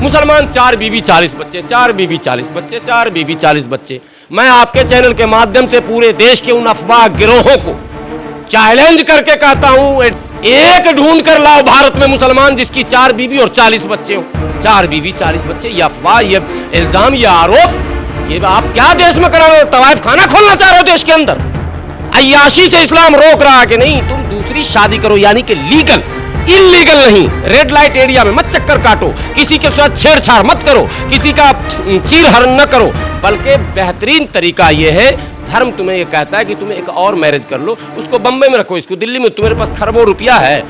मुसलमान 4 बीवी 40 बच्चे, 4 बीवी 40 बच्चे, 4 बीवी 40 बच्चे। मैं आपके चैनल के माध्यम से पूरे देश के उन अफवाह गिरोहों को चैलेंज करके कहता हूं, एक ढूंढ कर लाओ भारत में मुसलमान जिसकी 4 बीवी और 40 बच्चे हो। 4 बीवी 40 बच्चे, ये अफवाह, ये इल्जाम, ये आरोप, ये आप क्या देश में करा रहे हो? तवाइफ खाना खोलना चाह रहे हो देश के अंदर? अय्याशी से इस्लाम रोक रहा है कि नहीं? तुम दूसरी शादी करो, यानी कि लीगल, इलीगल नहीं। रेड लाइट एरिया में मत चक्कर काटो, किसी के साथ छेड़छाड़ मत करो, किसी का चीरहरण न करो, बल्कि बेहतरीन तरीका यह है, धर्म तुम्हें यह कहता है कि तुम्हें एक और मैरिज कर लो, उसको बम्बई में रखो, इसको दिल्ली में, तुम्हारे पास खरबों रुपया है।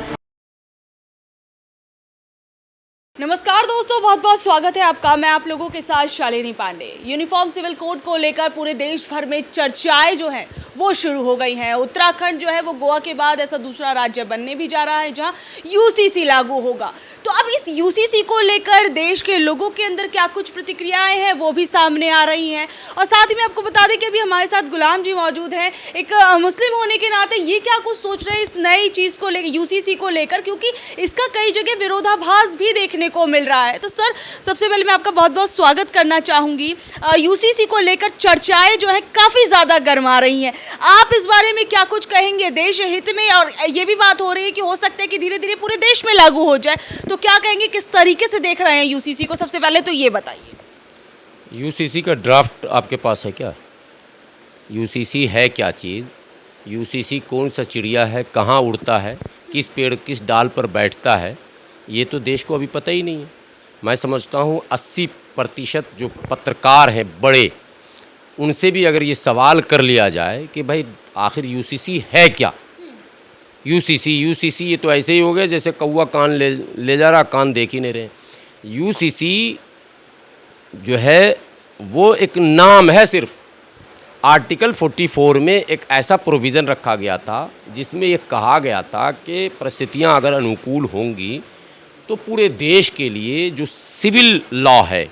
नमस्कार दोस्तों, बहुत बहुत स्वागत है आपका। मैं आप लोगों के साथ Shalini Pandey. Uniform civil code को लेकर पूरे देश भर में चर्चाएं जो हैं वो शुरू हो गई हैं। उत्तराखंड जो है वो गोवा के बाद ऐसा दूसरा राज्य बनने भी जा रहा है जहां यूसीसी लागू होगा। तो अब इस यूसीसी को लेकर देश के लोगों के अंदर क्या कुछ प्रतिक्रियाएं हैं वो भी सामने आ रही हैं। और साथ ही मैं आपको बता दें कि अभी हमारे साथ गुलाम जी मौजूद हैं। एक मुस्लिम होने के नाते ये क्या कुछ सोच रहे हैं इस नई चीज़ को लेकर, यूसीसी को लेकर, क्योंकि इसका कई जगह विरोधाभास भी देखने को मिल रहा है। तो सर, सबसे पहले मैं आपका बहुत बहुत स्वागत करना चाहूँगी। यूसीसी को लेकर चर्चाएं जो है काफ़ी ज़्यादा गर्मा रही हैं। आप इस बारे में क्या कुछ कहेंगे देश हित में? और ये भी बात हो रही है कि हो सकता है कि धीरे धीरे पूरे देश में लागू हो जाए, तो क्या कहेंगे, किस तरीके से देख रहे हैं यूसीसी को? सबसे पहले तो ये बताइए। यूसीसी का ड्राफ्ट आपके पास है क्या? यूसीसी है क्या चीज़? यूसीसी कौन सा चिड़िया है, कहाँ उड़ता है, किस पेड़ किस डाल पर बैठता है, ये तो देश को अभी पता ही नहीं है। मैं समझता हूँ 80% जो पत्रकार हैं बड़े, उनसे भी अगर ये सवाल कर लिया जाए कि भाई आखिर यूसीसी है क्या? यूसीसी ये तो ऐसे ही हो गया जैसे कौवा कान ले जा रहा, कान देख ही नहीं रहे। यूसीसी जो है वो एक नाम है सिर्फ। आर्टिकल 44 में एक ऐसा प्रोविज़न रखा गया था जिसमें ये कहा गया था कि परिस्थितियाँ अगर अनुकूल होंगी तो पूरे देश के लिए जो सिविल लॉ है,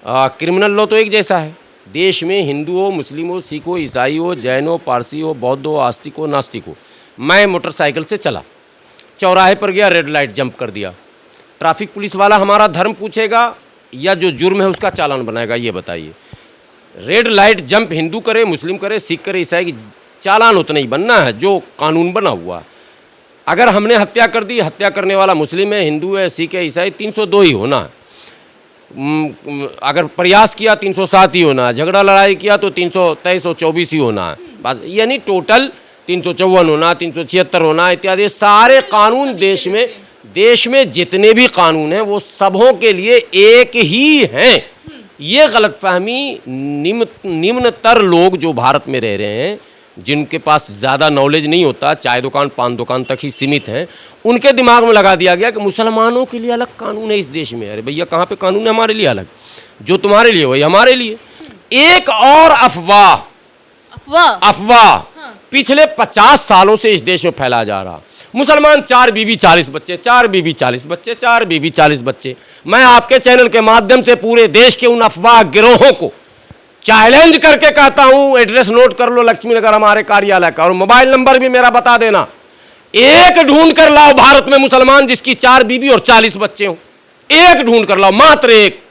क्रिमिनल लॉ तो एक जैसा है, देश में हिंदू हो, मुस्लिम हो, सिख हो, ईसाई हो, जैन हो, पारसी हो, बौद्ध हो, आस्तिक हो, नास्तिक हो, मैं मोटरसाइकिल से चला, चौराहे पर गया, रेड लाइट जंप कर दिया, ट्रैफिक पुलिस वाला हमारा धर्म पूछेगा या जो जुर्म है उसका चालान बनाएगा? ये बताइए। रेड लाइट जंप हिंदू करे, मुस्लिम करे, सिख करे, ईसाई की, चालान उतना ही बनना है जो कानून बना हुआ। अगर हमने हत्या कर दी, हत्या करने वाला मुस्लिम है, हिंदू है, सिख है, ईसाई, 302 ही होना है। अगर प्रयास किया 307 ही होना है, झगड़ा लड़ाई किया तो 323-24 ही होना है, बस। यानी टोटल 354 होना, 376 होना इत्यादि सारे कानून देश में जितने भी कानून हैं वो सबों के लिए एक ही हैं। ये गलतफहमी निम्नतर लोग जो भारत में रह रहे हैं, जिनके पास ज़्यादा नॉलेज नहीं होता, चाय दुकान पान दुकान तक ही सीमित हैं, उनके दिमाग में लगा दिया गया कि मुसलमानों के लिए अलग कानून है इस देश में। अरे भैया, कहाँ पे कानून है हमारे लिए अलग? जो तुम्हारे लिए वही हमारे लिए। एक और अफवाह पिछले 50 सालों से इस देश में फैला जा रहा, मुसलमान 4 बीवी 40 बच्चे, 4 बीवी 40 बच्चे, 4 बीवी 40 बच्चे। मैं आपके चैनल के माध्यम से पूरे देश के उन अफवाह गिरोहों को चैलेंज करके कहता हूं, एड्रेस नोट कर लो लक्ष्मी नगर हमारे कार्यालय का, और मोबाइल नंबर भी मेरा बता देना। एक ढूंढ कर लाओ भारत में मुसलमान जिसकी 4 बीवी और 40 बच्चे हो। एक ढूंढ कर लाओ, मात्र एक।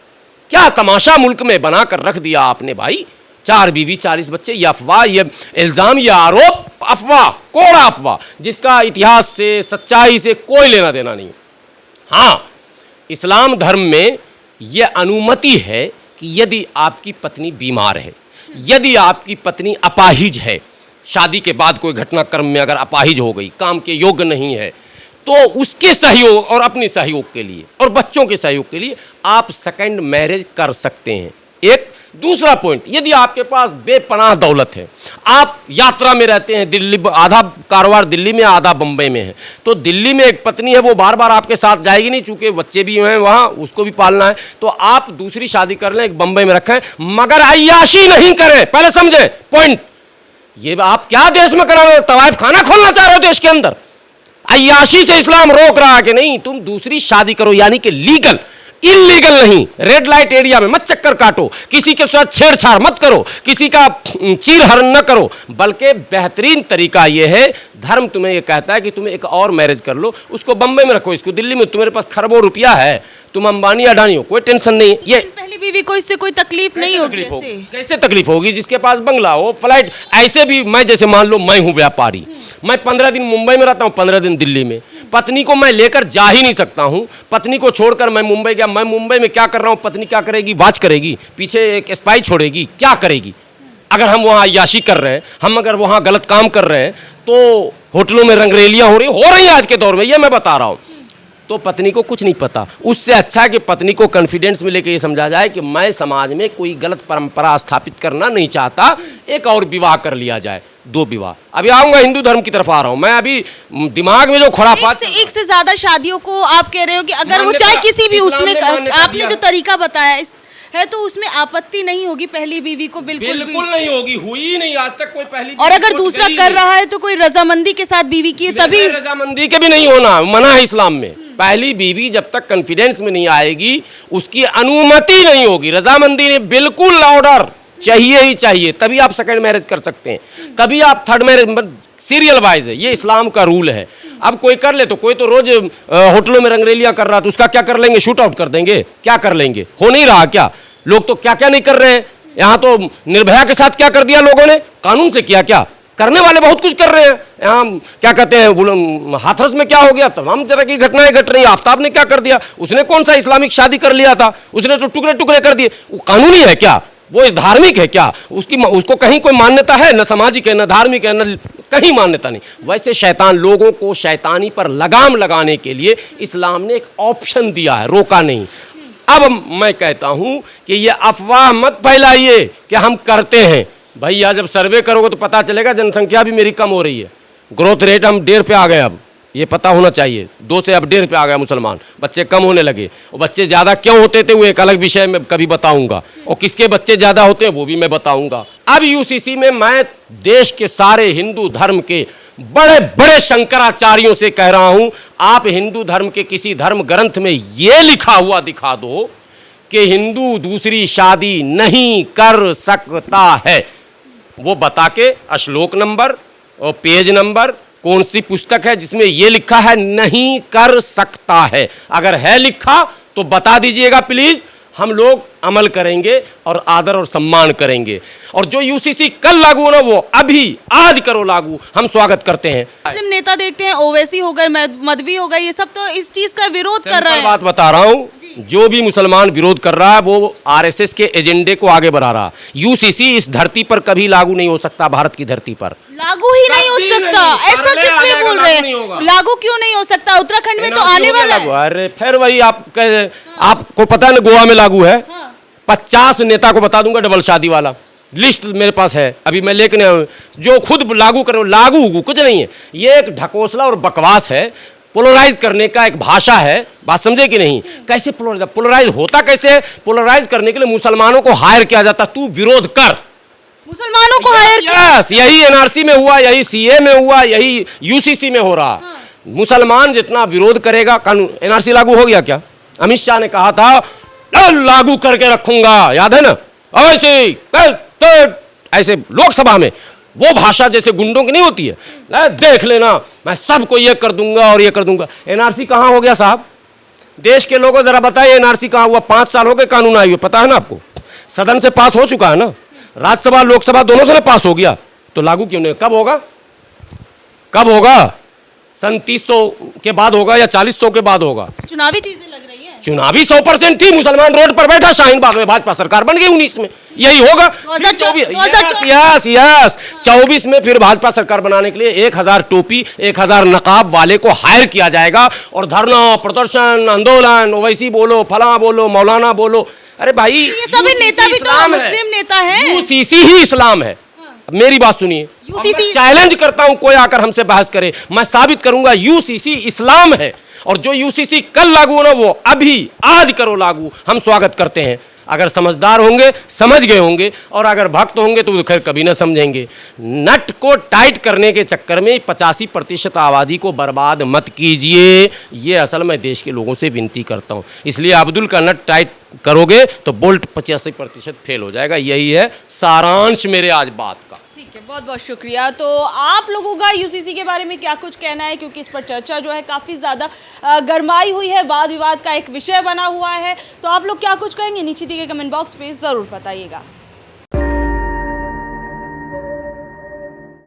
क्या तमाशा मुल्क में बना कर रख दिया आपने भाई? 4 बीवी 40 बच्चे, ये अफवाह, ये इल्जाम, ये आरोप, अफवाह, कोड़ा अफवाह, जिसका इतिहास से, सच्चाई से कोई लेना देना नहीं। हाँ, इस्लाम धर्म में यह अनुमति है कि यदि आपकी पत्नी बीमार है, यदि आपकी पत्नी अपाहिज है, शादी के बाद कोई घटनाक्रम में अगर अपाहिज हो गई, काम के योग्य नहीं है, तो उसके सहयोग और अपने सहयोग के लिए और बच्चों के सहयोग के लिए आप सेकंड मैरिज कर सकते हैं। एक दूसरा पॉइंट, यदि आपके पास बेपनाह दौलत है, आप यात्रा में रहते हैं, दिल्ली, आधा कारोबार दिल्ली में, आधा बम्बई में है, तो दिल्ली में एक पत्नी है, वो बार बार आपके साथ जाएगी नहीं, चूंकि बच्चे भी हैं वहाँ, उसको भी पालना है, तो आप दूसरी शादी कर लें, एक बम्बई में रखें, मगर अय्याशी नहीं करें। पहले समझे पॉइंट। ये आप क्या देश में करा रहे हो? तवाइफ खाना खोलना चाह रहे हो देश के अंदर? अय्याशी से इस्लाम रोक रहा है कि नहीं? तुम दूसरी शादी करो, यानी कि लीगल, इलीगल नहीं, रेड लाइट एरिया में मत चक्कर काटो, किसी के साथ छेड़छाड़ मत करो, किसी का चीरहरण न करो, बल्कि बेहतरीन तरीका यह है, धर्म तुम्हें यह कहता है कि तुम एक और मैरिज कर लो, उसको बम्बई में रखो, इसको दिल्ली में, तुम्हारे पास खरबों रुपया है, तुम अंबानी अडानी हो, कोई टेंशन नहीं। ये पहली बीवी को इससे कोई तकलीफ नहीं होगी ऐसे? कैसे तकलीफ होगी? जिसके पास बंगला हो, फ्लाइट, ऐसे भी मैं जैसे मान लो मैं हूं व्यापारी, मैं 15 दिन मुंबई में रहता हूं, 15 दिन दिल्ली में, पत्नी को मैं लेकर जा ही नहीं सकता हूं, पत्नी को छोड़कर मैं मुंबई गया, मैं मुंबई में क्या कर रहा हूं, पत्नी क्या करेगी? वॉच करेगी, पीछे एक स्पाई छोड़ेगी, क्या करेगी? अगर हम वहां अय्याशी कर रहे हैं, हम अगर वहां गलत काम कर रहे हैं, तो होटलों में रंगरेलियां हो रही हैं आज के दौर में, ये मैं बता रहा हूं, तो पत्नी को कुछ नहीं पता। उससे अच्छा है कि पत्नी को कॉन्फिडेंस में लेकर ये समझा जाए कि मैं समाज में कोई गलत परंपरा स्थापित करना नहीं चाहता, एक और विवाह कर लिया जाए, 2 विवाह। अभी आऊंगा, हिंदू धर्म की तरफ आ रहा हूं मैं, अभी दिमाग में जो खुरापात, एक से ज्यादा शादियों को आप कह रहे हो कि अगर वो चाहे किसी भी उसमें, आपने जो तरीका बताया है तो उसमें आपत्ति नहीं होगी पहली बीवी को? बिल्कुल नहीं होगी, हुई ही नहीं आज तक कोई पहली। और अगर दूसरा कर रहा है तो कोई रजामंदी के साथ बीवी की, तभी रजामंदी के भी नहीं होना, मना है इस्लाम में। पहली बीवी जब तक कॉन्फिडेंस में नहीं आएगी, उसकी अनुमति नहीं होगी, रजामंदी ने बिल्कुल ऑर्डर चाहिए ही चाहिए, तभी आप सेकंड मैरिज कर सकते हैं, तभी आप थर्ड मैरिज, सीरियल वाइज है, ये इस्लाम का रूल है। अब कोई कर ले तो कोई तो रोज होटलों में रंगरेलियां कर रहा, तो उसका क्या कर लेंगे? शूट आउट कर देंगे, क्या कर लेंगे? हो नहीं रहा क्या? लोग तो क्या क्या नहीं कर रहे हैं, यहाँ तो निर्भया के साथ क्या कर दिया लोगों ने, कानून से किया क्या? करने वाले बहुत कुछ कर रहे हैं। यहाँ क्या कहते हैं, हाथरस में क्या हो गया, तमाम तरह की घटनाएं घट रही हैं। आफ्ताब ने क्या कर दिया, उसने कौन सा इस्लामिक शादी कर लिया था, उसने तो टुकड़े टुकड़े कर दिए। वो कानूनी है क्या? वो धार्मिक है क्या? उसको कहीं कोई मान्यता है? न सामाजिक है, न धार्मिक है, न कहीं मान्यता नहीं। वैसे शैतान लोगों को शैतानी पर लगाम लगाने के लिए इस्लाम ने एक ऑप्शन दिया है, रोका नहीं। अब मैं कहता हूं कि ये अफवाह मत फैलाइए कि हम करते हैं। भैया जब सर्वे करोगे तो पता चलेगा, जनसंख्या भी मेरी कम हो रही है, ग्रोथ रेट हम 1.5 पे आ गए, अब ये पता होना चाहिए, 2 से अब 1.5 पे आ गया मुसलमान, बच्चे कम होने लगे। और बच्चे ज़्यादा क्यों होते थे वो एक अलग विषय में कभी बताऊंगा, और किसके बच्चे ज़्यादा होते हैं वो भी मैं बताऊंगा। अब यूसीसी में मैं देश के सारे हिंदू धर्म के बड़े बड़े शंकराचार्यों से कह रहा हूं, आप हिंदू धर्म के किसी धर्म ग्रंथ में ये लिखा हुआ दिखा दो कि हिंदू दूसरी शादी नहीं कर सकता है, वो बता के श्लोक नंबर और पेज नंबर, कौन सी पुस्तक है जिसमें यह लिखा है नहीं कर सकता है। अगर है लिखा तो बता दीजिएगा प्लीज, हम लोग अमल करेंगे और आदर और सम्मान करेंगे। और जो यूसीसी कल लागू हो ना, वो अभी आज करो लागू, हम स्वागत करते हैं। मुस्लिम नेता देखते हैं, ओवैसी हो गए, मदवी हो गए, ये सब तो इस चीज का विरोध कर रहे हैं। बात बता रहा हूँ, जो भी मुसलमान विरोध कर रहा है वो आरएसएस के एजेंडे को आगे बढ़ा रहा। यूसीसी इस धरती पर कभी लागू नहीं हो सकता, भारत की धरती पर लागू ही नहीं हो सकता। ऐसा किसने बोल रहे हैं? लागू क्यों नहीं हो सकता? उत्तराखंड में तो आने वाला है। अरे फिर वही आपको पता है ना, गोवा में लागू है। 50 नेता को बता दूंगा डबल शादी वाला, लिस्ट मेरे पास है, अभी मैं लेकर जो खुद लागू करो, लागू कुछ नहीं है, ये एक ढकोसला और बकवास है, पोलराइज करने का एक भाषा है। बात समझे कि नहीं? कैसे पोलराइज होता कैसे है? पोलराइज करने के लिए मुसलमानों को हायर किया जाता, तू विरोध कर, मुसलमानों को हायर यस, यही एनआरसी में हुआ, यही सीए में हुआ, यही यूसीसी में हो रहा। मुसलमान जितना विरोध करेगा, कानून एनआरसी लागू हो गया क्या? अमित शाह ने कहा था लागू करके रखूंगा, याद है ना? ऐसे लोकसभा में वो भाषा जैसे गुंडों की नहीं होती है, देख लेना मैं सबको ये कर दूंगा और ये कर दूंगा। एनआरसी कहां हो गया साहब? देश के लोगों जरा बताइए एनआरसी कहां हुआ? 5 साल हो गए कानून आए हुए, पता है ना आपको? सदन से पास हो चुका है ना, राज्यसभा लोकसभा दोनों से पास हो गया, तो लागू क्यों नहीं? कब होगा? कब होगा? सन 300 के बाद होगा या 40 के बाद होगा? चुनावी चीजें लग रही है। चुनावी 100% थी, मुसलमान रोड पर बैठा, शाहीन बाग में भाजपा सरकार बन गई 19 में, यही होगा। 24 में फिर भाजपा सरकार बनाने के लिए 1000 टोपी 1000 नकाब वाले को हायर किया जाएगा, और धरना प्रदर्शन आंदोलन, ओवैसी बोलो, फला बोलो, मौलाना बोलो। अरे भाई ये सभी नेता भी तो मुस्लिम नेता है, यूसीसी ही इस्लाम है। मेरी बात सुनिए, चैलेंज करता हूं कोई आकर हमसे बहस करे, मैं साबित करूंगा यूसीसी इस्लाम है। और जो यूसीसी कल लागू हो ना, वो अभी आज करो लागू, हम स्वागत करते हैं। अगर समझदार होंगे समझ गए होंगे, और अगर भक्त होंगे तो खैर कभी ना समझेंगे। नट को टाइट करने के चक्कर में 85% आबादी को बर्बाद मत कीजिए, ये असल में देश के लोगों से विनती करता हूँ। इसलिए अब्दुल का नट टाइट करोगे तो बोल्ट 85% फेल हो जाएगा। यही है सारांश मेरे आज बात का। ठीक है, बहुत बहुत शुक्रिया। तो आप लोगों का यूसीसी के बारे में क्या कुछ कहना है, क्योंकि इस पर चर्चा जो है काफ़ी ज़्यादा गरमाई हुई है, वाद विवाद का एक विषय बना हुआ है। तो आप लोग क्या कुछ कहेंगे नीचे दिए गए कमेंट बॉक्स पे ज़रूर बताइएगा।